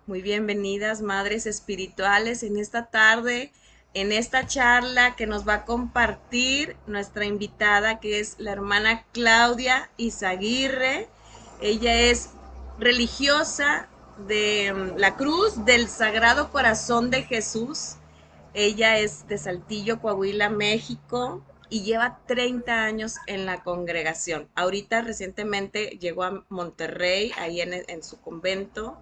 Muy bienvenidas, madres espirituales, en esta tarde, en esta charla que nos va a compartir nuestra invitada, que es la hermana Claudia Izaguirre. Ella es religiosa de la Cruz del Sagrado Corazón de Jesús. Ella es de Saltillo, Coahuila, México, y lleva 30 años en la congregación. Ahorita recientemente llegó a Monterrey, ahí en su convento,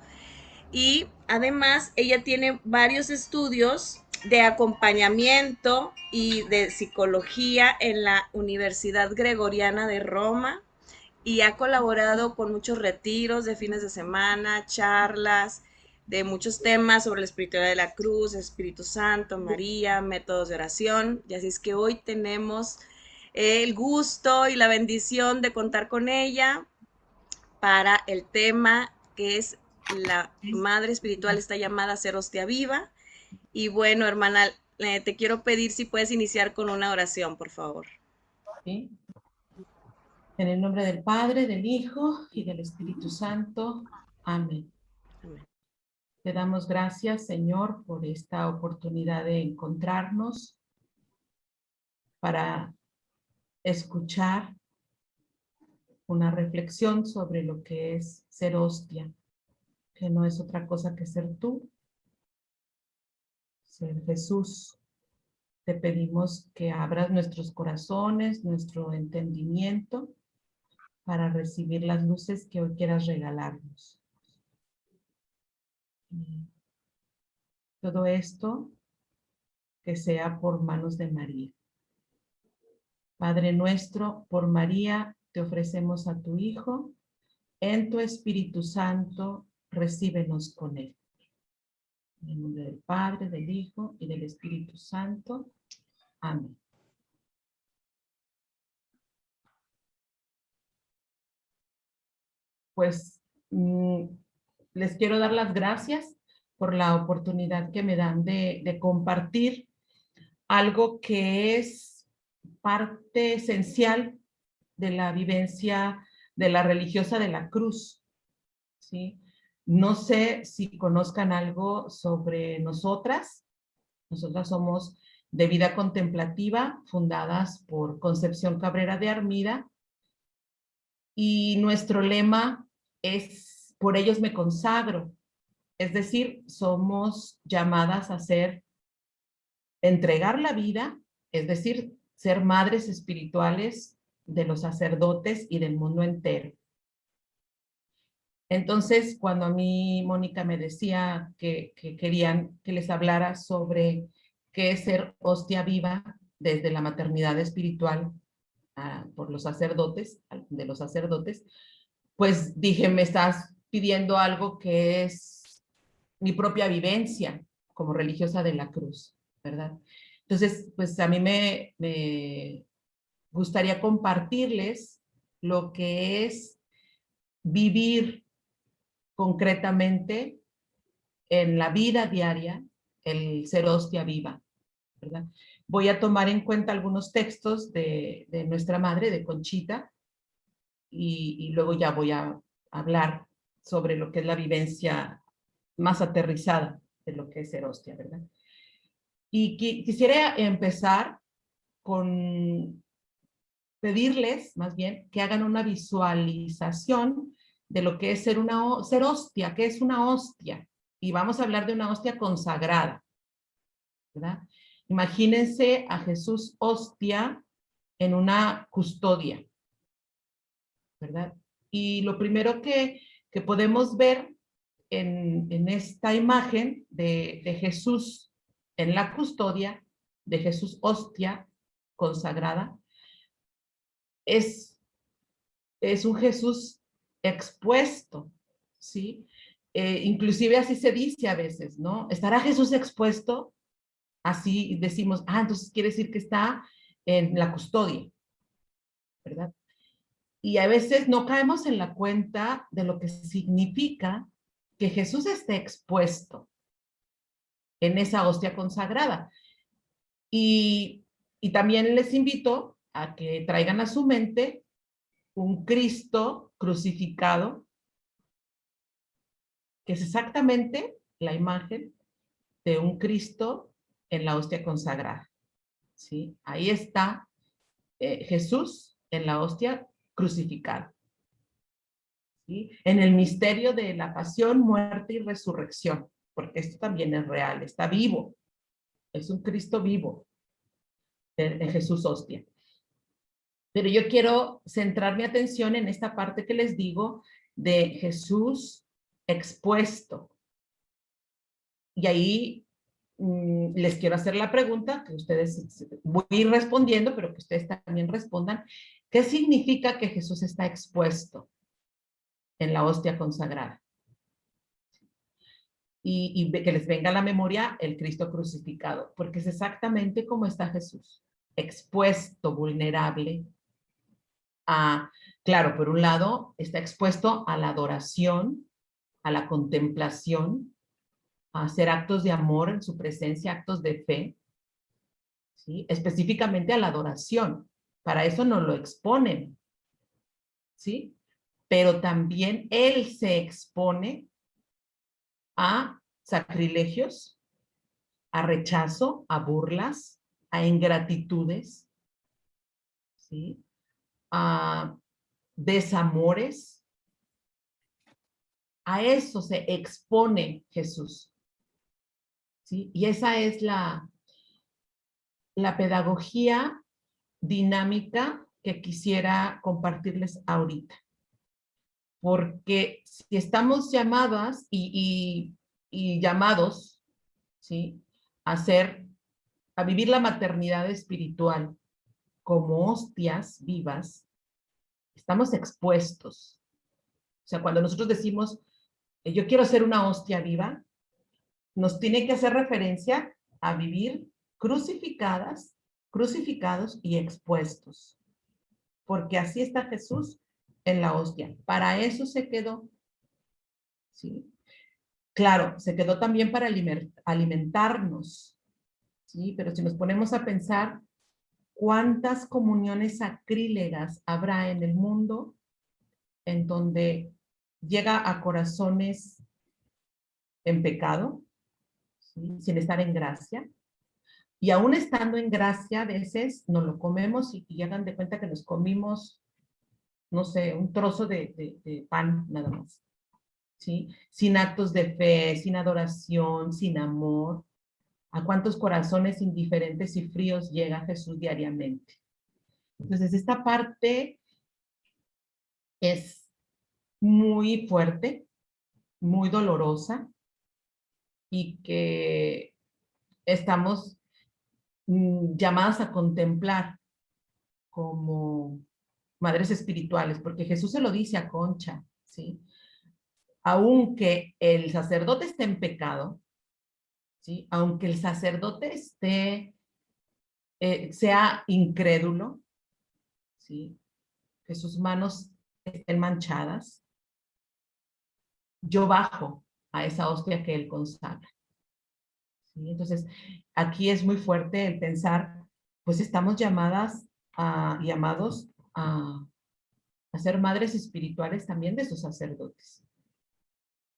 y además ella tiene varios estudios de acompañamiento y de psicología en la Universidad Gregoriana de Roma y ha colaborado con muchos retiros de fines de semana, charlas de muchos temas sobre la espiritualidad de la cruz, Espíritu Santo, María, métodos de oración. Y así es que hoy tenemos el gusto y la bendición de contar con ella para el tema que es la madre espiritual está llamada a ser hostia viva. Y bueno, hermana, te quiero pedir si puedes iniciar con una oración, por favor. ¿Sí? En el nombre del Padre, del Hijo y del Espíritu Santo. Amén. Amén. Te damos gracias, Señor, por esta oportunidad de encontrarnos para escuchar una reflexión sobre lo que es ser hostia, que no es otra cosa que ser tú, ser Jesús. Te pedimos que abras nuestros corazones, nuestro entendimiento, para recibir las luces que hoy quieras regalarnos. Y todo esto que sea por manos de María. Padre nuestro, por María te ofrecemos a tu Hijo, en tu Espíritu Santo, recíbenos con él. En el nombre del Padre, del Hijo y del Espíritu Santo. Amén. Pues les quiero dar las gracias por la oportunidad que me dan de compartir algo que es parte esencial de la vivencia de la religiosa de la cruz, ¿sí? No sé si conozcan algo sobre nosotras. Nosotras somos de vida contemplativa, fundadas por Concepción Cabrera de Armida, y nuestro lema es: por ellos me consagro. Es decir, somos llamadas a entregar la vida, es decir, ser madres espirituales de los sacerdotes y del mundo entero. Entonces, cuando a mí Mónica me decía que querían que les hablara sobre qué es ser hostia viva desde la maternidad espiritual por los sacerdotes, de los sacerdotes, pues dije, me estás pidiendo algo que es mi propia vivencia como religiosa de la cruz, ¿verdad? Entonces, pues a mí me gustaría compartirles lo que es vivir concretamente en la vida diaria el ser hostia viva, ¿verdad? Voy a tomar en cuenta algunos textos de nuestra madre, de Conchita, y luego ya voy a hablar sobre lo que es la vivencia más aterrizada de lo que es ser hostia, ¿verdad? Y quisiera empezar con pedirles, más bien, que hagan una visualización de lo que es ser hostia, que es una hostia. Y vamos a hablar de una hostia consagrada, ¿verdad? Imagínense a Jesús hostia en una custodia, ¿verdad? Y lo primero que podemos ver en esta imagen de Jesús en la custodia, de Jesús hostia consagrada, es un Jesús expuesto, ¿sí? Inclusive así se dice a veces, ¿no? ¿Estará Jesús expuesto? Así decimos, entonces quiere decir que está en la custodia, ¿verdad? Y a veces no caemos en la cuenta de lo que significa que Jesús esté expuesto en esa hostia consagrada. Y, y también les invito a que traigan a su mente un Cristo crucificado que es exactamente la imagen de un Cristo en la hostia consagrada. ¿Sí? Ahí está Jesús en la hostia crucificado. ¿Sí? En el misterio de la pasión, muerte y resurrección, porque esto también es real, está vivo, es un Cristo vivo, en Jesús hostia. Pero yo quiero centrar mi atención en esta parte que les digo de Jesús expuesto. Y ahí les quiero hacer la pregunta, que ustedes voy a ir respondiendo, pero que ustedes también respondan. ¿Qué significa que Jesús está expuesto en la hostia consagrada? Y que les venga a la memoria el Cristo crucificado, porque es exactamente como está Jesús, expuesto, vulnerable a, claro, por un lado, está expuesto a la adoración, a la contemplación, a hacer actos de amor en su presencia, actos de fe, ¿sí? Específicamente a la adoración. Para eso nos lo exponen, ¿sí? Pero también él se expone a sacrilegios, a rechazo, a burlas, a ingratitudes, ¿sí? A desamores. A eso se expone Jesús, ¿sí? Y esa es la pedagogía dinámica que quisiera compartirles ahorita. Porque si estamos llamadas y llamados, ¿sí? A vivir la maternidad espiritual como hostias vivas, estamos expuestos. O sea, cuando nosotros decimos, yo quiero ser una hostia viva, nos tiene que hacer referencia a vivir crucificadas, crucificados y expuestos. Porque así está Jesús en la hostia. Para eso se quedó. ¿Sí? Claro, se quedó también para alimentarnos. ¿Sí? Pero si nos ponemos a pensar, ¿cuántas comuniones sacrílegas habrá en el mundo en donde llega a corazones en pecado, ¿sí? Sin estar en gracia? Y aún estando en gracia, a veces nos lo comemos y hagan de cuenta que nos comimos, no sé, un trozo de pan nada más, ¿sí? Sin actos de fe, sin adoración, sin amor. ¿A cuántos corazones indiferentes y fríos llega Jesús diariamente? Entonces, esta parte es muy fuerte, muy dolorosa y que estamos llamadas a contemplar como madres espirituales, porque Jesús se lo dice a Concha, ¿sí? Aunque el sacerdote esté en pecado, ¿sí? Aunque el sacerdote sea incrédulo, ¿sí? Que sus manos estén manchadas, yo bajo a esa hostia que él consagra. ¿Sí? Entonces, aquí es muy fuerte el pensar, pues estamos llamados a ser madres espirituales también de esos sacerdotes,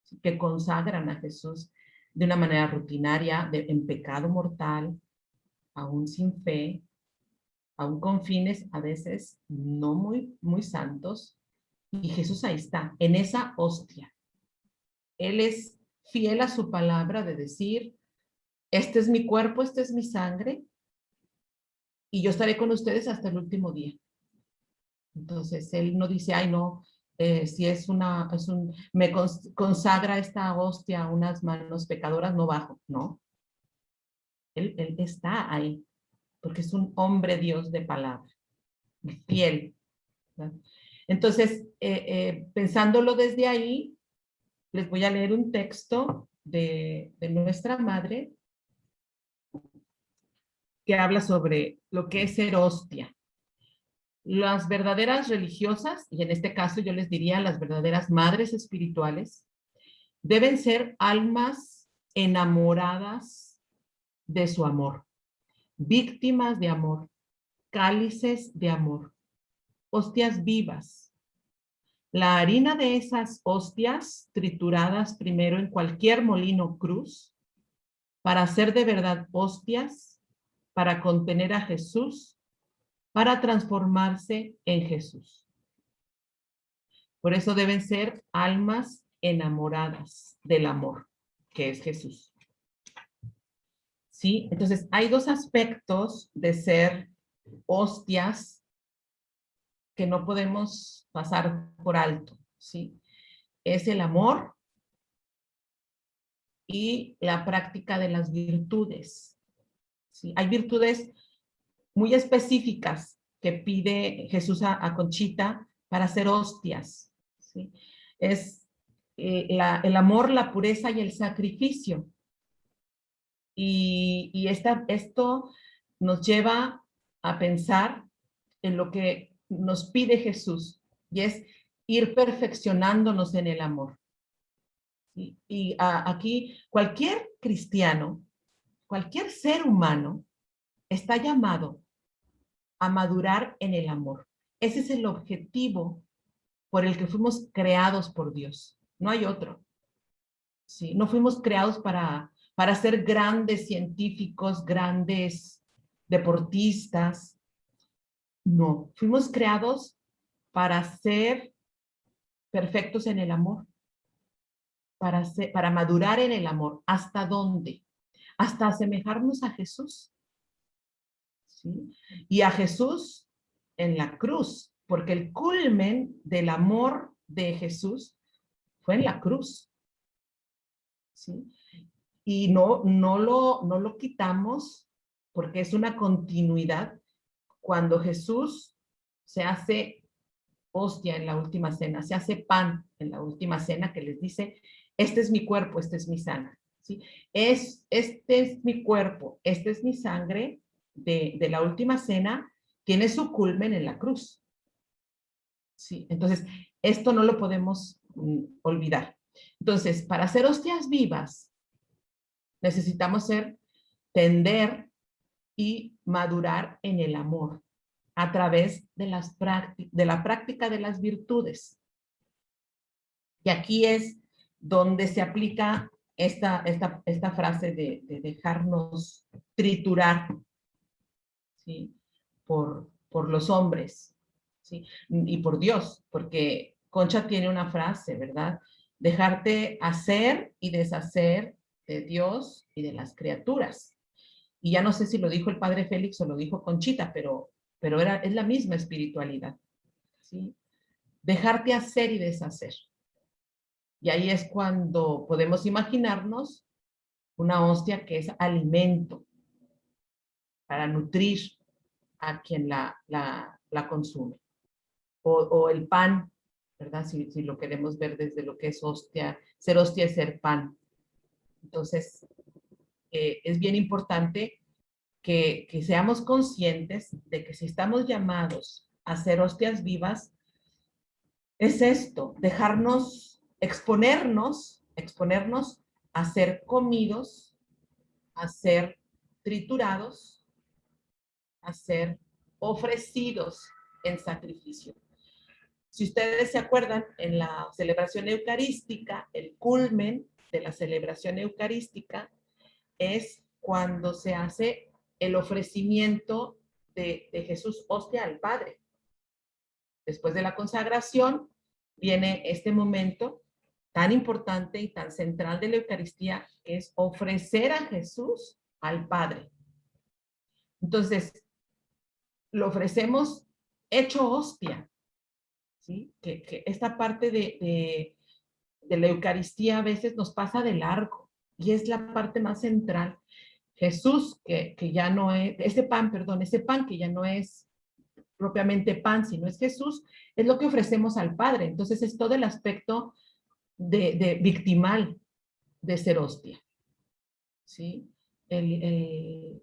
¿sí? Que consagran a Jesús de una manera rutinaria, en pecado mortal, aún sin fe, aún con fines a veces no muy santos, y Jesús ahí está, en esa hostia. Él es fiel a su palabra de decir, este es mi cuerpo, esta es mi sangre, y yo estaré con ustedes hasta el último día. Entonces, él no dice, ay, no, si me consagra esta hostia a unas manos pecadoras, no bajo. No, él está ahí, porque es un hombre Dios de palabra, fiel. ¿Verdad? Entonces, pensándolo desde ahí, les voy a leer un texto de nuestra madre que habla sobre lo que es ser hostia. Las verdaderas religiosas, y en este caso yo les diría las verdaderas madres espirituales, deben ser almas enamoradas de su amor, víctimas de amor, cálices de amor, hostias vivas, la harina de esas hostias trituradas primero en cualquier molino cruz, para hacer de verdad hostias, para contener a Jesús, para transformarse en Jesús. Por eso deben ser almas enamoradas del amor, que es Jesús. ¿Sí? Entonces, hay dos aspectos de ser hostias que no podemos pasar por alto, ¿sí? Es el amor y la práctica de las virtudes, ¿sí? Hay virtudes muy específicas que pide Jesús a Conchita para hacer hostias, ¿sí? Es el amor, la pureza y el sacrificio. Y esto nos lleva a pensar en lo que nos pide Jesús, y es ir perfeccionándonos en el amor. Y aquí cualquier cristiano, cualquier ser humano está llamado a madurar en el amor. Ese es el objetivo por el que fuimos creados por Dios. No hay otro. ¿Sí? No fuimos creados para ser grandes científicos, grandes deportistas. No, fuimos creados para ser perfectos en el amor, para madurar en el amor. ¿Hasta dónde? Hasta asemejarnos a Jesús. ¿Sí? Y a Jesús en la cruz, porque el culmen del amor de Jesús fue en la cruz. ¿Sí? Y no lo quitamos porque es una continuidad. Cuando Jesús se hace hostia en la última cena, se hace pan en la última cena, que les dice, este es mi cuerpo, este es mi sangre. ¿Sí? Este es mi cuerpo, este es mi sangre de la última cena, tiene su culmen en la cruz. ¿Sí? Entonces, esto no lo podemos olvidar. Entonces, para hacer hostias vivas, necesitamos tender y madurar en el amor a través de la práctica de las virtudes. Y aquí es donde se aplica esta frase de dejarnos triturar, ¿sí? por los hombres, ¿sí? Y por Dios, porque Concha tiene una frase, ¿verdad? Dejarte hacer y deshacer de Dios y de las criaturas. Y ya no sé si lo dijo el padre Félix o lo dijo Conchita, pero es la misma espiritualidad, ¿sí? Dejarte hacer y deshacer. Y ahí es cuando podemos imaginarnos una hostia que es alimento para nutrir a quien la consume. O el pan, ¿verdad? Si lo queremos ver desde lo que es hostia, ser hostia es ser pan. Entonces, es bien importante que seamos conscientes de que si estamos llamados a ser hostias vivas, es esto, dejarnos, exponernos a ser comidos, a ser triturados, a ser ofrecidos en sacrificio. Si ustedes se acuerdan, en la celebración eucarística, el culmen de la celebración eucarística es cuando se hace el ofrecimiento de Jesús hostia al Padre. Después de la consagración viene este momento tan importante y tan central de la Eucaristía, que es ofrecer a Jesús al Padre. Entonces, lo ofrecemos hecho hostia, ¿sí? Que esta parte de la Eucaristía a veces nos pasa de largo, y es la parte más central. Jesús, que ya no es, ese pan que ya no es propiamente pan, sino es Jesús, es lo que ofrecemos al Padre. Entonces es todo el aspecto de victimal de ser hostia, ¿sí? El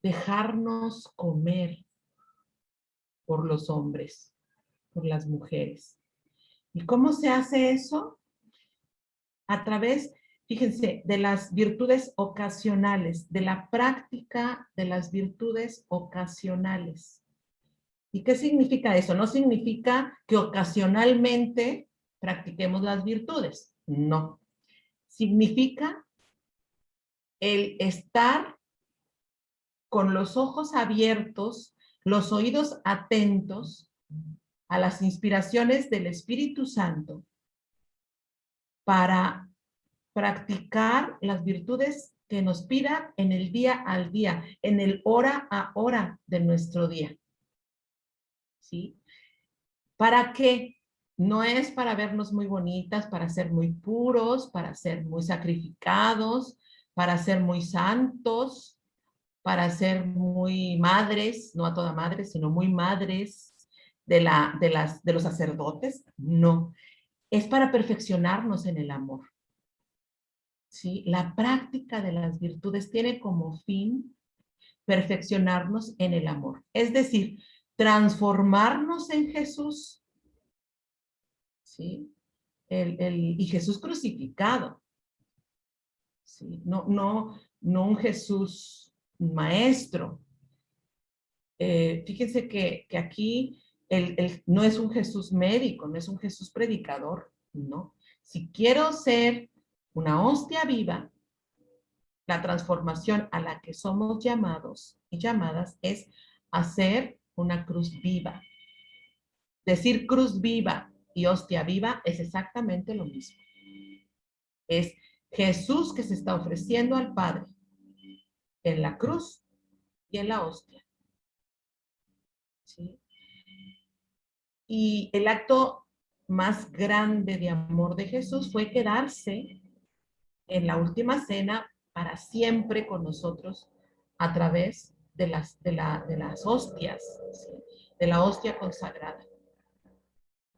dejarnos comer por los hombres, por las mujeres. ¿Y cómo se hace eso? A través, fíjense, de las virtudes ocasionales, de la práctica de las virtudes ocasionales. ¿Y qué significa eso? No significa que ocasionalmente practiquemos las virtudes. No. Significa el estar con los ojos abiertos, los oídos atentos a las inspiraciones del Espíritu Santo para practicar las virtudes que nos pida en el día al día, en el hora a hora de nuestro día. ¿Sí? ¿Para qué? No es para vernos muy bonitas, para ser muy puros, para ser muy sacrificados, para ser muy santos, para ser muy madres, no a toda madre, sino muy madres de los sacerdotes. No, es para perfeccionarnos en el amor. ¿Sí? La práctica de las virtudes tiene como fin perfeccionarnos en el amor. Es decir, transformarnos en Jesús, ¿sí? Y Jesús crucificado, ¿sí? No un Jesús maestro. Fíjense que aquí no es un Jesús médico, no es un Jesús predicador, no. Si quiero ser una hostia viva, la transformación a la que somos llamados y llamadas es hacer una cruz viva. Decir cruz viva y hostia viva es exactamente lo mismo. Es Jesús que se está ofreciendo al Padre en la cruz y en la hostia. ¿Sí? Y el acto más grande de amor de Jesús fue quedarse en la última cena para siempre con nosotros a través de las hostias, ¿sí? De la hostia consagrada.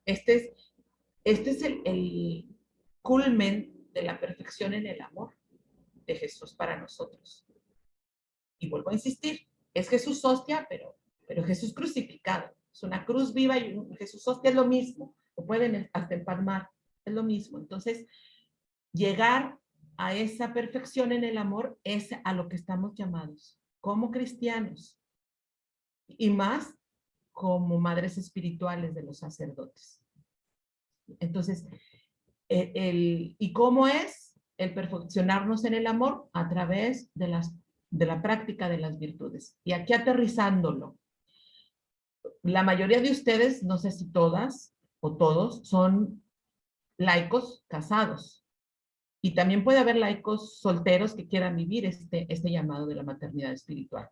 Este es el culmen de la perfección en el amor de Jesús para nosotros. Y vuelvo a insistir, es Jesús hostia, pero Jesús crucificado. Es una cruz viva y un Jesús hostia es lo mismo. Lo pueden hasta empalmar, es lo mismo. Entonces, llegar a esa perfección en el amor es a lo que estamos llamados como cristianos y más como madres espirituales de los sacerdotes. Entonces, ¿y cómo es el perfeccionarnos en el amor? A través de la práctica de las virtudes. Y aquí aterrizándolo, la mayoría de ustedes, no sé si todas o todos, son laicos casados. Y también puede haber laicos solteros que quieran vivir este llamado de la maternidad espiritual.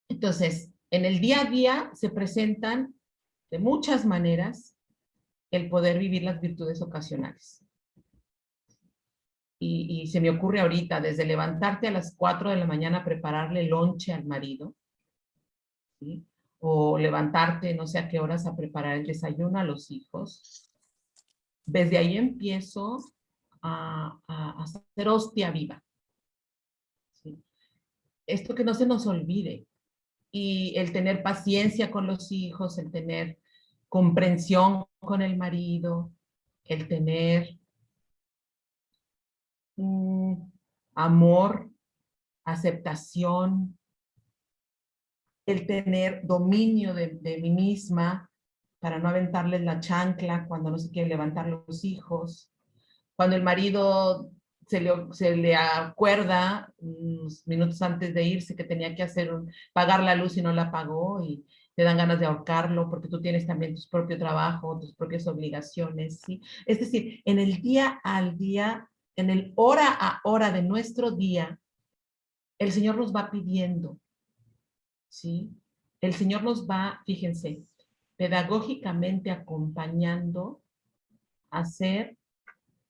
Entonces, en el día a día se presentan de muchas maneras el poder vivir las virtudes ocasionales. Y se me ocurre ahorita, desde levantarte a las 4 de la mañana a prepararle lonche al marido, ¿sí? O levantarte no sé a qué horas a preparar el desayuno a los hijos. Desde ahí empiezo a hacer hostia viva. ¿Sí? Esto que no se nos olvide. Y el tener paciencia con los hijos, el tener comprensión con el marido, el tener amor, aceptación, el tener dominio de mí misma para no aventarles la chancla cuando no se quieren levantar los hijos, cuando el marido se le acuerda unos minutos antes de irse que tenía que pagar la luz y no la pagó y te dan ganas de ahorcarlo porque tú tienes también tu propio trabajo, tus propias obligaciones, ¿sí? Es decir, en el día al día, en el hora a hora de nuestro día, el Señor nos va pidiendo, ¿sí? El Señor nos va, fíjense, pedagógicamente acompañando a hacer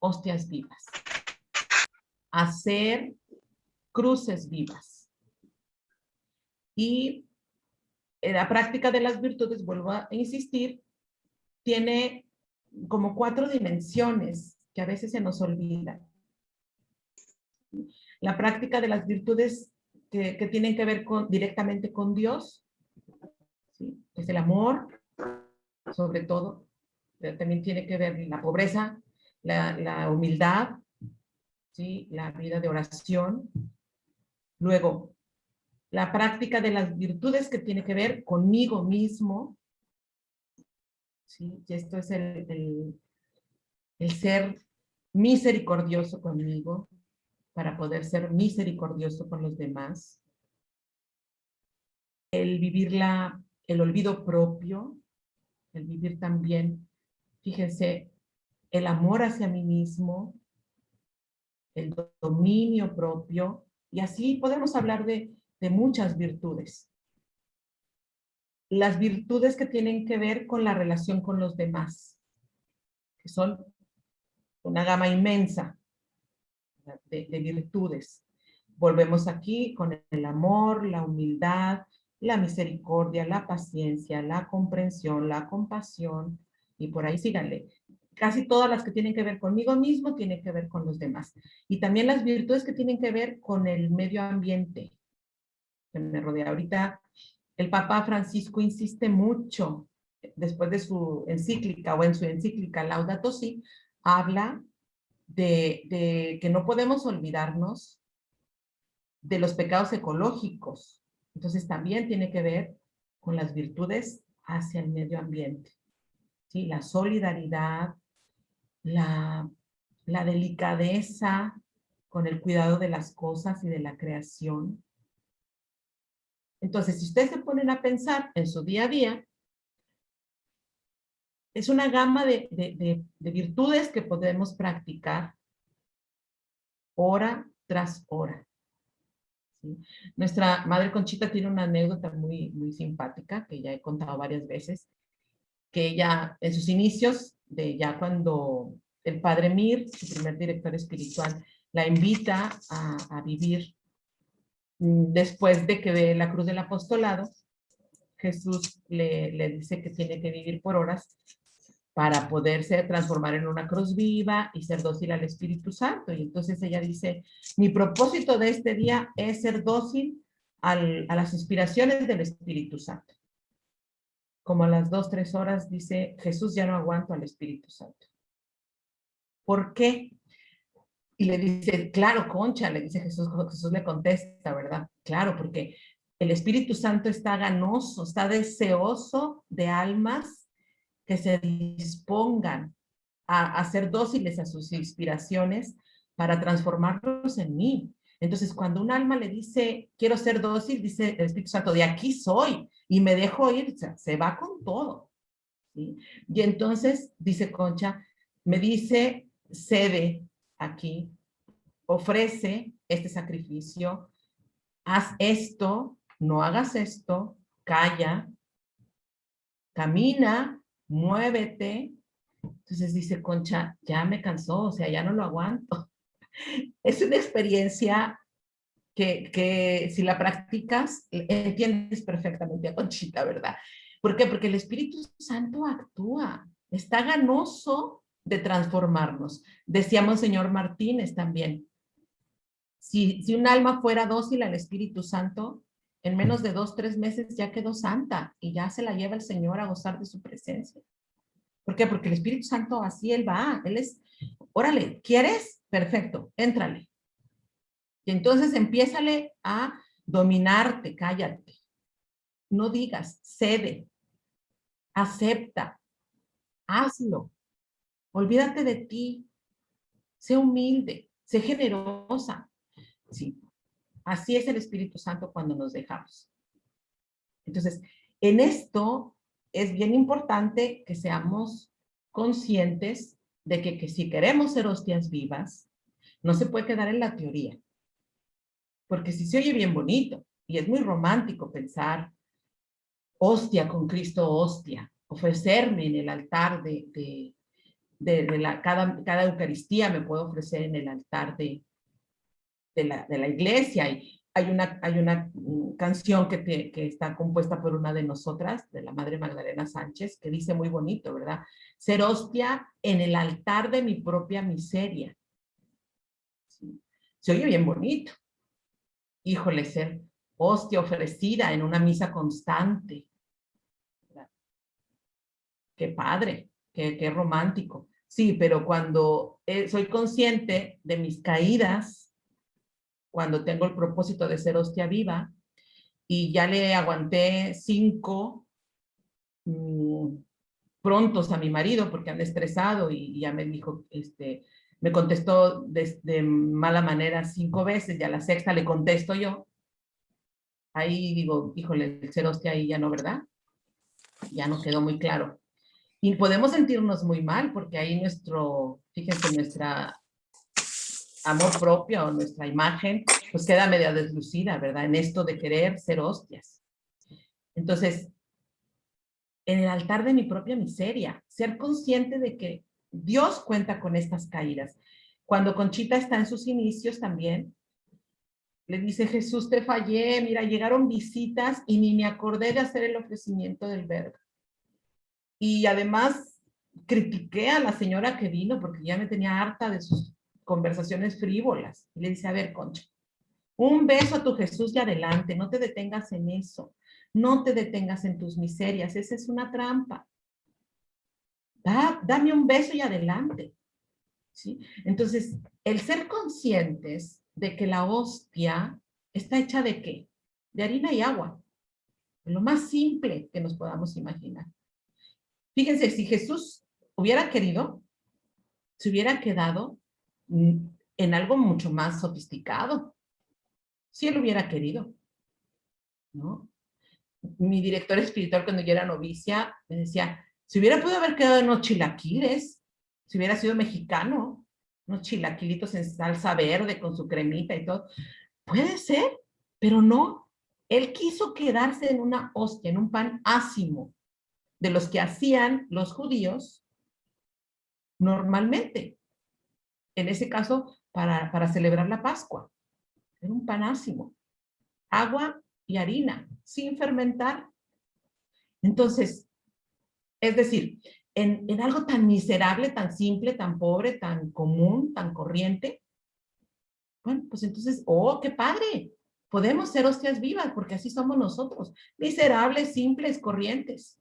hostias vivas, a hacer cruces vivas. Y la práctica de las virtudes, vuelvo a insistir, tiene como 4 dimensiones que a veces se nos olvidan. La práctica de las virtudes que tienen que ver directamente con Dios, ¿sí? Es el amor, sobre todo, pero también tiene que ver la pobreza, la humildad, ¿sí? La vida de oración. Luego, La práctica de las virtudes que tiene que ver conmigo mismo, ¿sí? Y esto es el ser misericordioso conmigo para poder ser misericordioso con los demás. El vivir el olvido propio, el vivir también, fíjense, el amor hacia mí mismo, el dominio propio, y así podemos hablar de muchas virtudes. Las virtudes que tienen que ver con la relación con los demás, que son una gama inmensa de virtudes. Volvemos aquí con el amor, la humildad, la misericordia, la paciencia, la comprensión, la compasión, y por ahí síganle. Casi todas las que tienen que ver conmigo mismo tienen que ver con los demás. Y también las virtudes que tienen que ver con el medio ambiente que me rodea. Ahorita el Papa Francisco insiste mucho, después de su encíclica o en su encíclica Laudato Si, habla de que no podemos olvidarnos de los pecados ecológicos. Entonces también tiene que ver con las virtudes hacia el medio ambiente. ¿Sí? La solidaridad, la delicadeza con el cuidado de las cosas y de la creación. Entonces, si ustedes se ponen a pensar en su día a día, es una gama de virtudes que podemos practicar hora tras hora. ¿Sí? Nuestra madre Conchita tiene una anécdota muy, muy simpática que ya he contado varias veces, que ella en sus inicios, de ya cuando el padre Mir, su primer director espiritual, la invita a vivir después de que ve la cruz del apostolado, Jesús le dice que tiene que vivir por horas para poderse transformar en una cruz viva y ser dócil al Espíritu Santo. Y entonces ella dice, mi propósito de este día es ser dócil a las inspiraciones del Espíritu Santo. Como a las 2, 3 horas dice, Jesús, ya no aguanto al Espíritu Santo. ¿Por qué? Y le dice, claro, Concha, le dice Jesús, Jesús le contesta, ¿verdad? Claro, porque el Espíritu Santo está ganoso, está deseoso de almas que se dispongan a ser dóciles a sus inspiraciones para transformarlos en mí. Entonces, cuando un alma le dice, quiero ser dócil, dice el Espíritu Santo, de aquí soy, y me dejo ir, o sea, se va con todo. ¿Sí? Y entonces, dice Concha, me dice, cede aquí, ofrece este sacrificio, haz esto, no hagas esto, calla, camina, muévete. Entonces dice Concha, ya me cansó, o sea, ya no lo aguanto. Es una experiencia que si la practicas, entiendes perfectamente a Conchita, ¿verdad? ¿Por qué? Porque el Espíritu Santo actúa, está ganoso de transformarnos. Decía Monseñor Martínez también, si un alma fuera dócil al Espíritu Santo, en menos de 2, 3 meses ya quedó santa y ya se la lleva el Señor a gozar de su presencia. ¿Por qué? Porque el Espíritu Santo así Él va, Él es, órale, ¿quieres? Perfecto, éntrale. Y entonces empiézale a dominarte, cállate. No digas, cede, acepta, hazlo. Olvídate de ti, sé humilde, sé generosa. Sí, así es el Espíritu Santo cuando nos dejamos. Entonces, en esto es bien importante que seamos conscientes de que si queremos ser hostias vivas, no se puede quedar en la teoría. Porque si se oye bien bonito y es muy romántico pensar hostia con Cristo, hostia, ofrecerme en el altar cada Eucaristía me puedo ofrecer en el altar de la iglesia. Y hay una canción que está compuesta por una de nosotras, de la Madre Magdalena Sánchez, que dice muy bonito, ¿verdad? Ser hostia en el altar de mi propia miseria. ¿Sí? Se oye bien bonito. Híjole, ser hostia ofrecida en una misa constante. ¿Verdad? Qué padre, qué romántico. Sí, pero cuando soy consciente de mis caídas, cuando tengo el propósito de ser hostia viva, y ya le aguanté 5 prontos a mi marido porque anda estresado y ya me dijo, me contestó de mala manera 5 veces, y a la sexta le contesto yo. Ahí digo, híjole, el ser hostia ahí ya no, ¿verdad? Ya no quedó muy claro. Y podemos sentirnos muy mal porque ahí fíjense, nuestra amor propio o nuestra imagen, pues queda media deslucida, ¿verdad? En esto de querer ser hostias. Entonces, en el altar de mi propia miseria, ser consciente de que Dios cuenta con estas caídas. Cuando Conchita está en sus inicios también, le dice, Jesús, te fallé, mira, llegaron visitas y ni me acordé de hacer el ofrecimiento del verbo. Y además critiqué a la señora que vino porque ya me tenía harta de sus conversaciones frívolas. Y le dice, a ver, Concha, un beso a tu Jesús y adelante, no te detengas en eso, no te detengas en tus miserias, esa es una trampa. Dame un beso y adelante. ¿Sí? Entonces, el ser conscientes de que la hostia está hecha ¿de qué? De harina y agua, lo más simple que nos podamos imaginar. Fíjense, si Jesús hubiera querido, se hubiera quedado en algo mucho más sofisticado. Si él hubiera querido, ¿no? Mi director espiritual cuando yo era novicia me decía, si hubiera podido haber quedado en unos chilaquiles, si hubiera sido mexicano, unos chilaquilitos en salsa verde con su cremita y todo, puede ser, pero no. Él quiso quedarse en una hostia, en un pan ácimo, de los que hacían los judíos normalmente. En ese caso, para celebrar la Pascua. Era un pan ácimo. Agua y harina, sin fermentar. Entonces, es decir, en algo tan miserable, tan simple, tan pobre, tan común, tan corriente, bueno, pues entonces, ¡oh, qué padre! Podemos ser hostias vivas, porque así somos nosotros, miserables, simples, corrientes,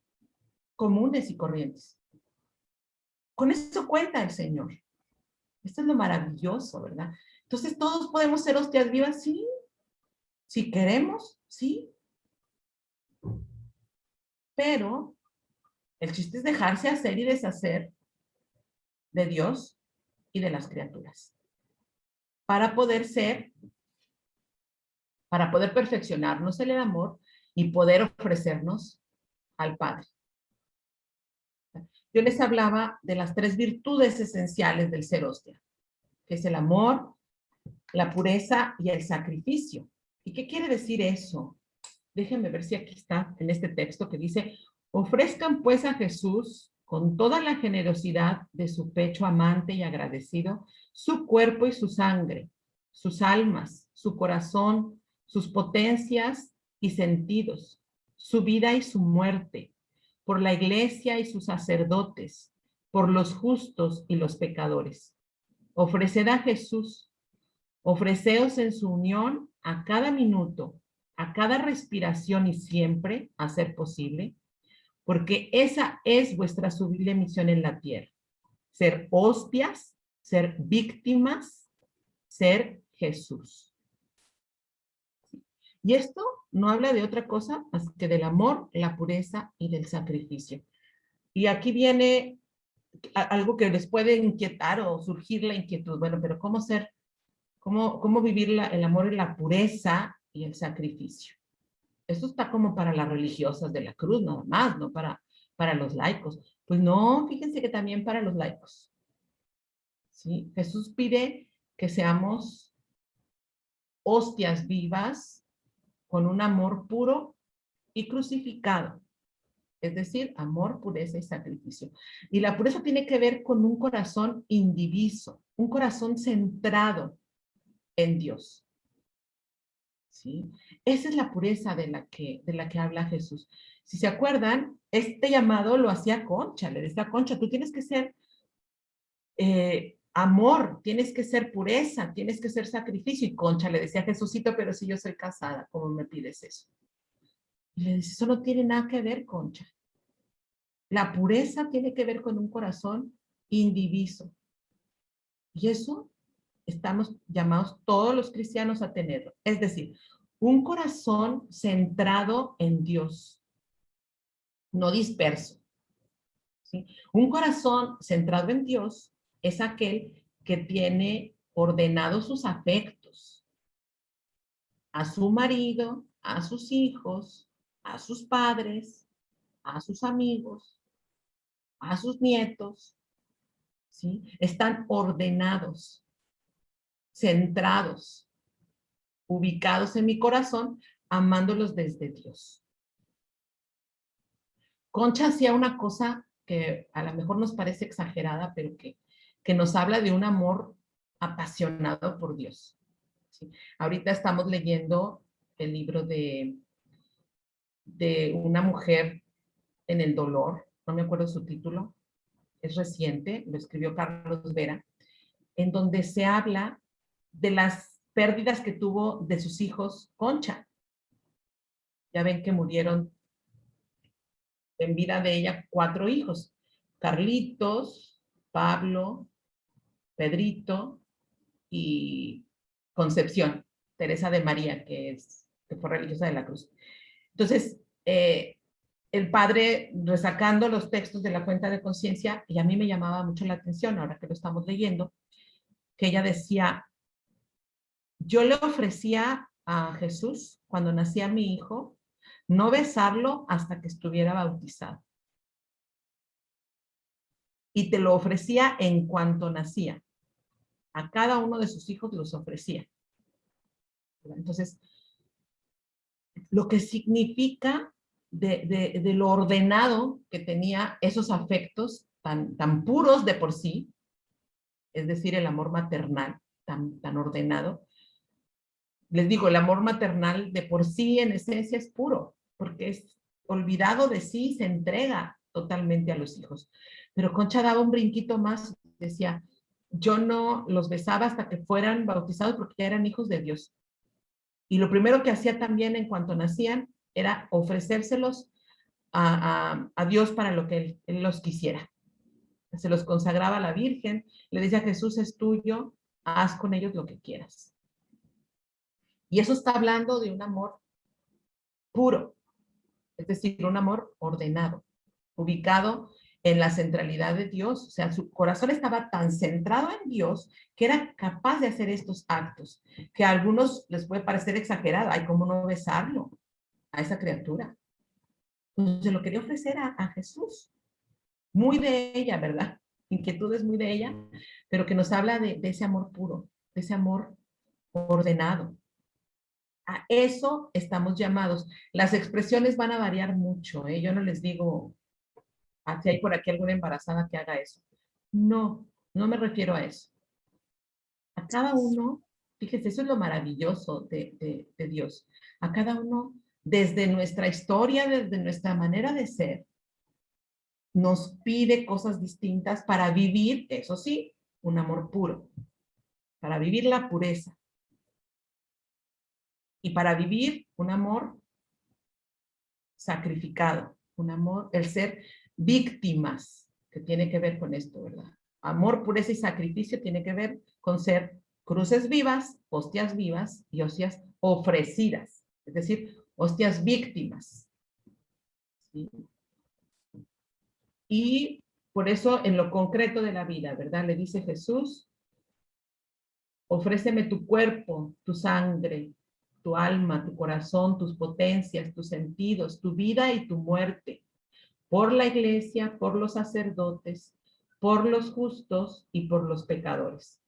comunes y corrientes. Con eso cuenta el Señor. Esto es lo maravilloso, ¿verdad? Entonces, ¿todos podemos ser hostias vivas? Sí. Si queremos, sí. Pero el chiste es dejarse hacer y deshacer de Dios y de las criaturas. Para poder ser, para poder perfeccionarnos en el amor y poder ofrecernos al Padre. Yo les hablaba de las 3 virtudes esenciales del ser hostia, que es el amor, la pureza y el sacrificio. ¿Y qué quiere decir eso? Déjenme ver si aquí está en este texto que dice, ofrezcan pues a Jesús con toda la generosidad de su pecho amante y agradecido, su cuerpo y su sangre, sus almas, su corazón, sus potencias y sentidos, su vida y su muerte, por la iglesia y sus sacerdotes, por los justos y los pecadores. Ofreced a Jesús, ofreceos en su unión a cada minuto, a cada respiración y siempre, a ser posible, porque esa es vuestra sublime misión en la tierra. Ser hostias, ser víctimas, ser Jesús. Y esto no habla de otra cosa más que del amor, la pureza y del sacrificio. Y aquí viene algo que les puede inquietar o surgir la inquietud. Bueno, pero ¿cómo vivir el amor y la pureza y el sacrificio? Esto está como para las religiosas de la cruz, nada más, no para los laicos. Pues no, fíjense que también para los laicos. ¿Sí? Jesús pide que seamos hostias vivas con un amor puro y crucificado. Es decir, amor, pureza y sacrificio. Y la pureza tiene que ver con un corazón indiviso, un corazón centrado en Dios. ¿Sí? Esa es la pureza de la que habla Jesús. Si se acuerdan, este llamado lo hacía Concha, le decía Concha, tú tienes que ser amor, tienes que ser pureza, tienes que ser sacrificio. Y Concha le decía a Jesucito, pero si yo soy casada, ¿cómo me pides eso? Y le dice, eso no tiene nada que ver, Concha. La pureza tiene que ver con un corazón indiviso. Y eso estamos llamados todos los cristianos a tenerlo. Es decir, Un corazón centrado en Dios, no disperso. ¿Sí? Un corazón centrado en Dios es aquel que tiene ordenados sus afectos a su marido, a sus hijos, a sus padres, a sus amigos, a sus nietos, ¿sí? Están ordenados, centrados, ubicados en mi corazón, amándolos desde Dios. Concha hacía una cosa que a lo mejor nos parece exagerada, pero que nos habla de un amor apasionado por Dios. ¿Sí? Ahorita estamos leyendo el libro de una mujer en el dolor, no me acuerdo su título, es reciente, lo escribió Carlos Vera, en donde se habla de las pérdidas que tuvo de sus hijos Concha. Ya ven que murieron en vida de ella 4 hijos, Carlitos, Pablo, Pedrito y Concepción, Teresa de María, que fue religiosa de la Cruz. Entonces, el padre resacando los textos de la cuenta de conciencia, y a mí me llamaba mucho la atención, ahora que lo estamos leyendo, que ella decía, yo le ofrecía a Jesús, cuando nacía mi hijo, no besarlo hasta que estuviera bautizado. Y te lo ofrecía en cuanto nacía. A cada uno de sus hijos los ofrecía. Entonces, lo que significa de lo ordenado que tenía esos afectos tan puros de por sí, es decir, el amor maternal tan ordenado. Les digo, el amor maternal de por sí en esencia es puro, porque es olvidado de sí, se entrega totalmente a los hijos. Pero Concha daba un brinquito más, decía, yo no los besaba hasta que fueran bautizados porque ya eran hijos de Dios. Y lo primero que hacía también en cuanto nacían era ofrecérselos a Dios para lo que él los quisiera. Se los consagraba a la Virgen, le decía, Jesús es tuyo, haz con ellos lo que quieras. Y eso está hablando de un amor puro, es decir, un amor ordenado, ubicado en la centralidad de Dios. O sea, su corazón estaba tan centrado en Dios que era capaz de hacer estos actos, que a algunos les puede parecer exagerado. Ay, ¿cómo no besarlo a esa criatura? Entonces se lo quería ofrecer a Jesús. Muy de ella, ¿verdad? Inquietudes muy de ella, pero que nos habla de ese amor puro, de ese amor ordenado. A eso estamos llamados. Las expresiones van a variar mucho, ¿eh? Yo no les digo, si hay por aquí alguna embarazada que haga eso. No, no me refiero a eso. A cada uno, fíjese, eso es lo maravilloso de Dios. A cada uno, desde nuestra historia, desde nuestra manera de ser, nos pide cosas distintas para vivir, eso sí, un amor puro, para vivir la pureza y para vivir un amor sacrificado, un amor, el ser víctimas, que tiene que ver con esto, ¿verdad? Amor, pureza y sacrificio tiene que ver con ser cruces vivas, hostias vivas y hostias ofrecidas, es decir, hostias víctimas. ¿Sí? Y por eso en lo concreto de la vida, ¿verdad? Le dice Jesús, ofréceme tu cuerpo, tu sangre, tu alma, tu corazón, tus potencias, tus sentidos, tu vida y tu muerte, por la iglesia, por los sacerdotes, por los justos y por los pecadores,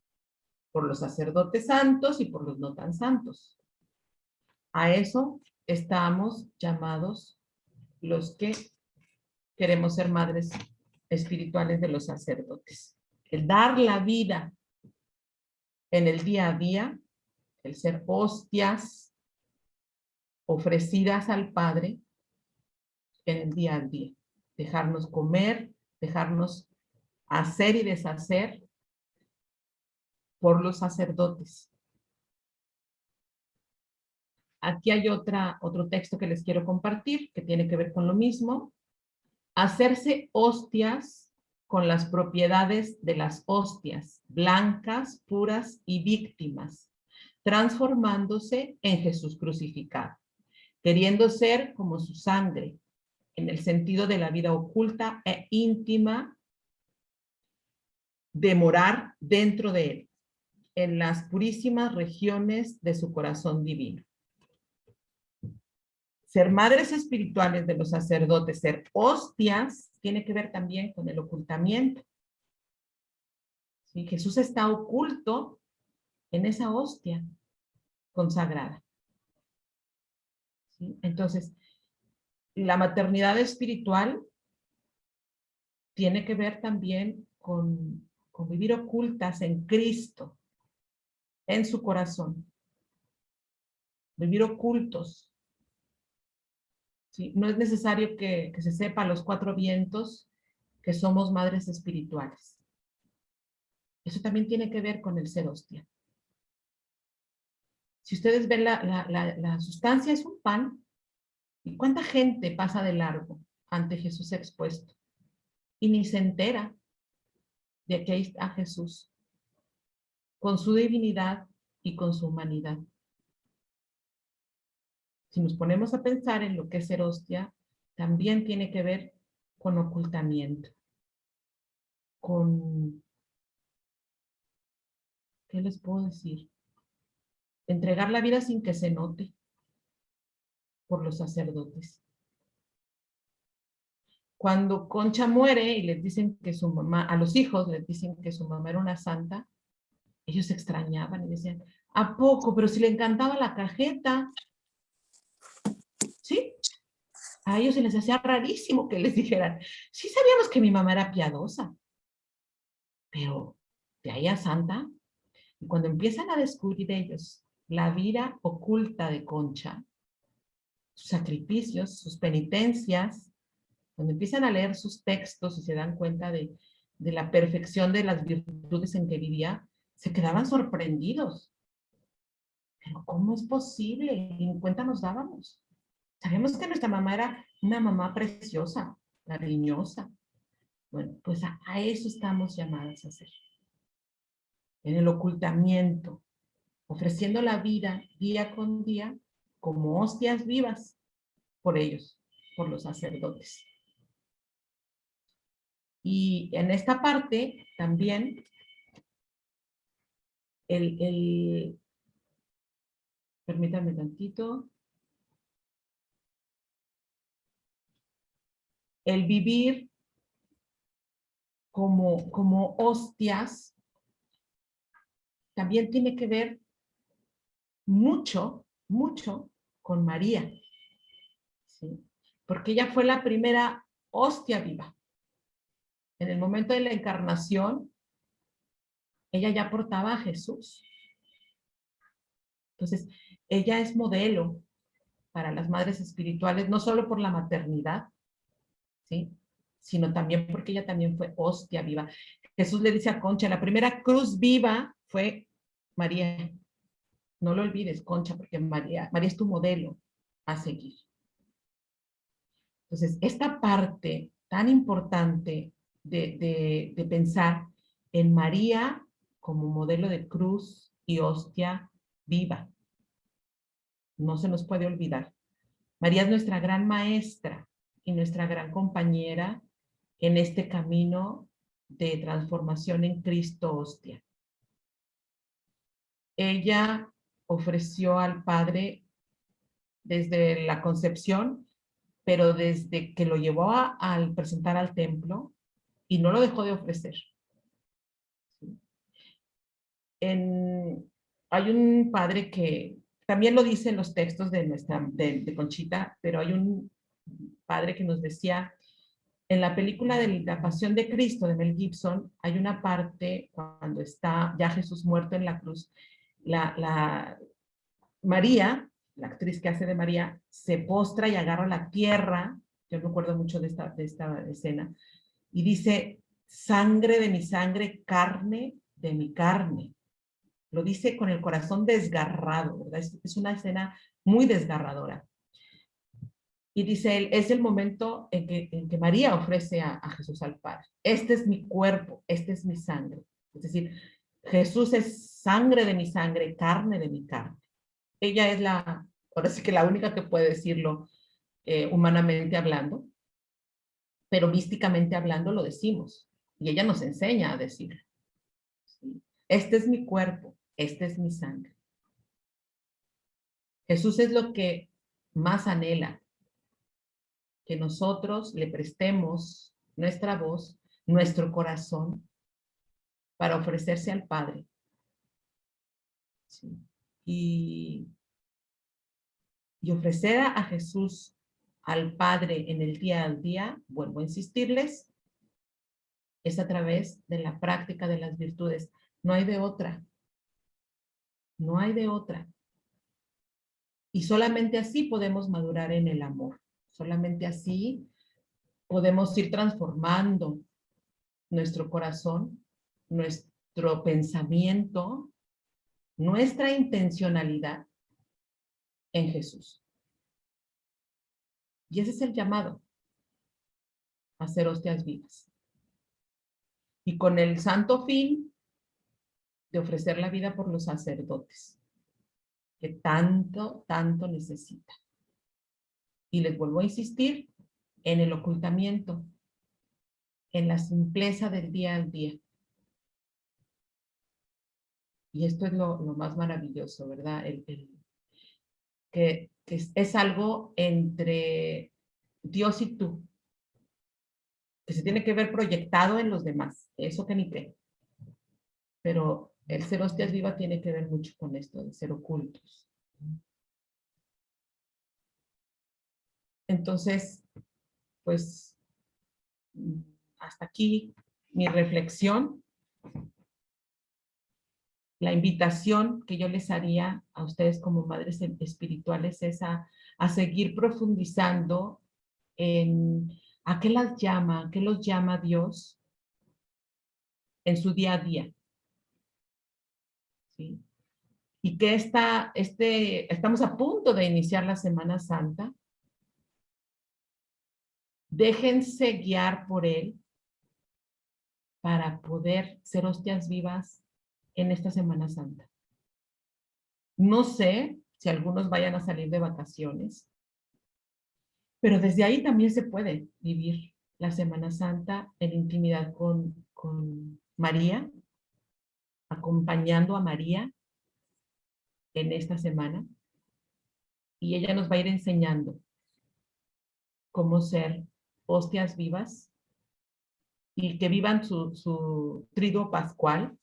por los sacerdotes santos y por los no tan santos. A eso estamos llamados los que queremos ser madres espirituales de los sacerdotes. El dar la vida en el día a día, el ser hostias ofrecidas al Padre en el día a día. Dejarnos comer, dejarnos hacer y deshacer por los sacerdotes. Aquí hay otro texto que les quiero compartir, que tiene que ver con lo mismo. Hacerse hostias con las propiedades de las hostias, blancas, puras y víctimas, transformándose en Jesús crucificado, queriendo ser como su sangre, en el sentido de la vida oculta e íntima de morar dentro de él, en las purísimas regiones de su corazón divino. Ser madres espirituales de los sacerdotes, ser hostias, tiene que ver también con el ocultamiento. ¿Sí? Jesús está oculto en esa hostia consagrada. ¿Sí? Entonces, la maternidad espiritual tiene que ver también con vivir ocultas en Cristo, en su corazón. Vivir ocultos. ¿Sí? No es necesario que se sepa a los cuatro vientos que somos madres espirituales. Eso también tiene que ver con el ser hostia. Si ustedes ven la sustancia es un pan, ¿y cuánta gente pasa de largo ante Jesús expuesto? Y ni se entera de que ahí está Jesús, con su divinidad y con su humanidad. Si nos ponemos a pensar en lo que es ser hostia, también tiene que ver con ocultamiento, con, ¿qué les puedo decir? Entregar la vida sin que se note por los sacerdotes. Cuando Concha muere y les dicen que su mamá, a los hijos les dicen que su mamá era una santa, ellos se extrañaban y decían, ¿a poco? Pero si le encantaba la cajeta. ¿Sí? A ellos se les hacía rarísimo que les dijeran, sí sabíamos que mi mamá era piadosa, pero de ahí a santa. Y cuando empiezan a descubrir ellos la vida oculta de Concha, sus sacrificios, sus penitencias, cuando empiezan a leer sus textos y se dan cuenta de la perfección de las virtudes en que vivía, se quedaban sorprendidos. Pero ¿cómo es posible? Ni cuenta nos dábamos. Sabemos que nuestra mamá era una mamá preciosa, cariñosa. Bueno, pues a eso estamos llamadas a hacer. En el ocultamiento, ofreciendo la vida día con día como hostias vivas por ellos, por los sacerdotes. Y en esta parte también permítanme tantito, el vivir como hostias también tiene que ver mucho, mucho con María, ¿sí? Porque ella fue la primera hostia viva. En el momento de la encarnación, ella ya portaba a Jesús. Entonces, ella es modelo para las madres espirituales, no solo por la maternidad, ¿sí? Sino también porque ella también fue hostia viva. Jesús le dice a Concha, la primera cruz viva fue María. No lo olvides, Concha, porque María es tu modelo a seguir. Entonces, esta parte tan importante de pensar en María como modelo de cruz y hostia viva, no se nos puede olvidar. María es nuestra gran maestra y nuestra gran compañera en este camino de transformación en Cristo hostia. Ella ofreció al Padre desde la concepción, pero desde que lo llevó al presentar al templo y no lo dejó de ofrecer. Hay un padre que también lo dice en los textos de Conchita, pero hay un padre que nos decía, en la película de La Pasión de Cristo de Mel Gibson, hay una parte cuando está ya Jesús muerto en la cruz, María, la actriz que hace de María, se postra y agarra la tierra, yo me acuerdo mucho de esta escena, y dice, sangre de mi sangre, carne de mi carne. Lo dice con el corazón desgarrado, ¿verdad? Es una escena muy desgarradora. Y dice él, es el momento en que María ofrece a Jesús al Padre. Este es mi cuerpo, esta es mi sangre. Es decir, Jesús es sangre de mi sangre, carne de mi carne. Ella es ahora sí que la única que puede decirlo humanamente hablando, pero místicamente hablando lo decimos. Y ella nos enseña a decirlo. ¿Sí? Este es mi cuerpo, esta es mi sangre. Jesús es lo que más anhela, que nosotros le prestemos nuestra voz, nuestro corazón, para ofrecerse al Padre. ¿Sí? Y ofrecer a Jesús al Padre en el día al día, vuelvo a insistirles, es a través de la práctica de las virtudes. No hay de otra. No hay de otra. Y solamente así podemos madurar en el amor. Solamente así podemos ir transformando nuestro corazón, nuestro pensamiento, nuestra intencionalidad en Jesús. Y ese es el llamado a ser hostias vivas. Y con el santo fin de ofrecer la vida por los sacerdotes, que tanto, tanto necesitan. Y les vuelvo a insistir en el ocultamiento, en la simpleza del día al día. Y esto es lo más maravilloso, ¿verdad? Que es algo entre Dios y tú, que se tiene que ver proyectado en los demás, eso que ni cree. Pero el ser hostias viva tiene que ver mucho con esto de ser ocultos. Entonces, pues, hasta aquí mi reflexión. La invitación que yo les haría a ustedes como madres espirituales es a seguir profundizando en a qué las llama, a qué los llama Dios en su día a día. ¿Sí? Y que estamos a punto de iniciar la Semana Santa. Déjense guiar por Él para poder ser hostias vivas en esta Semana Santa. No sé si algunos vayan a salir de vacaciones, pero desde ahí también se puede vivir la Semana Santa en intimidad con María, acompañando a María en esta semana. Y ella nos va a ir enseñando cómo ser hostias vivas y que vivan su triduo pascual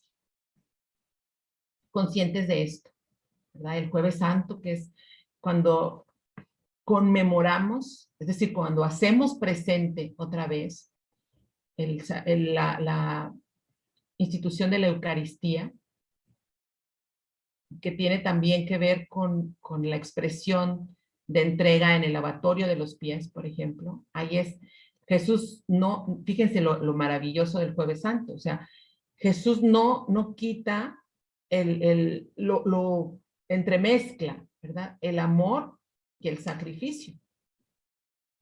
conscientes de esto, ¿verdad? El Jueves Santo, que es cuando conmemoramos, es decir, cuando hacemos presente otra vez la institución de la Eucaristía, que tiene también que ver con la expresión de entrega en el lavatorio de los pies, por ejemplo. Ahí es, Jesús no, fíjense lo maravilloso del Jueves Santo, o sea, Jesús no quita, lo entremezcla, ¿verdad? El amor y el sacrificio,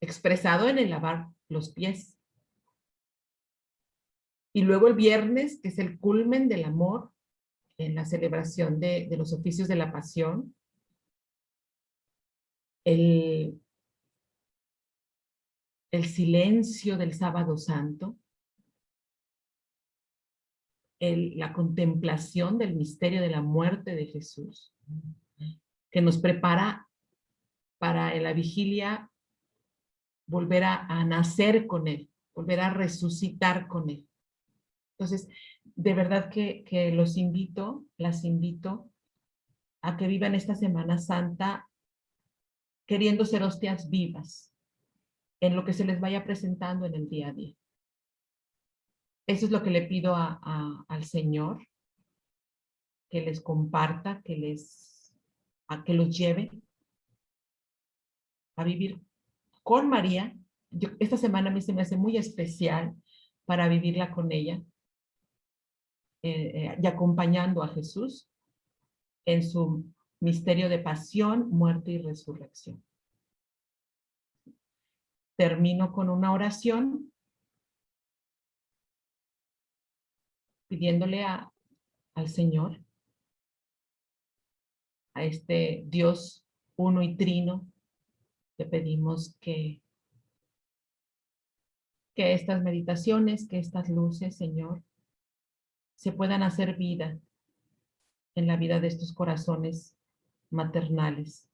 expresado en el lavar los pies. Y luego el viernes, que es el culmen del amor, en la celebración de los oficios de la pasión, el silencio del Sábado Santo, la contemplación del misterio de la muerte de Jesús, que nos prepara para en la vigilia volver a nacer con Él, volver a resucitar con Él. Entonces, de verdad que los invito, las invito a que vivan esta Semana Santa queriendo ser hostias vivas en lo que se les vaya presentando en el día a día. Eso es lo que le pido al Señor, que les comparta, que los lleve a vivir con María. Esta semana a mí se me hace muy especial para vivirla con ella y acompañando a Jesús en su misterio de pasión, muerte y resurrección. Termino con una oración pidiéndole a al Señor, a este Dios uno y trino. Te pedimos que estas meditaciones, que estas luces, Señor, se puedan hacer vida en la vida de estos corazones maternales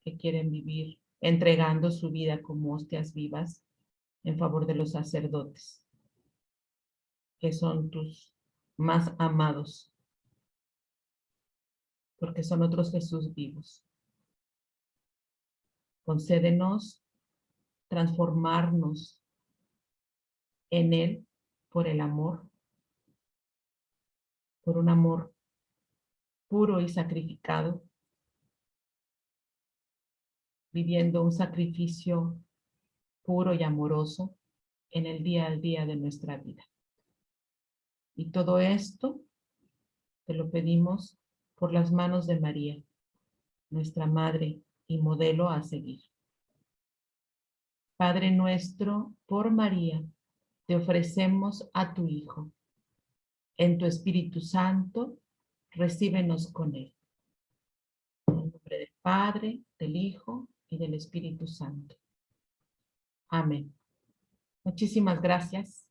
que quieren vivir entregando su vida como hostias vivas en favor de los sacerdotes, que son tus más amados, porque son otros Jesús vivos. Concédenos transformarnos en Él por el amor, por un amor puro y sacrificado, viviendo un sacrificio puro y amoroso en el día a día de nuestra vida. Y todo esto te lo pedimos por las manos de María, nuestra Madre y modelo a seguir. Padre nuestro, por María, te ofrecemos a tu Hijo. En tu Espíritu Santo, recíbenos con Él. En el nombre del Padre, del Hijo y del Espíritu Santo. Amén. Muchísimas gracias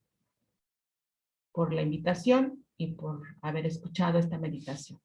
por la invitación y por haber escuchado esta meditación.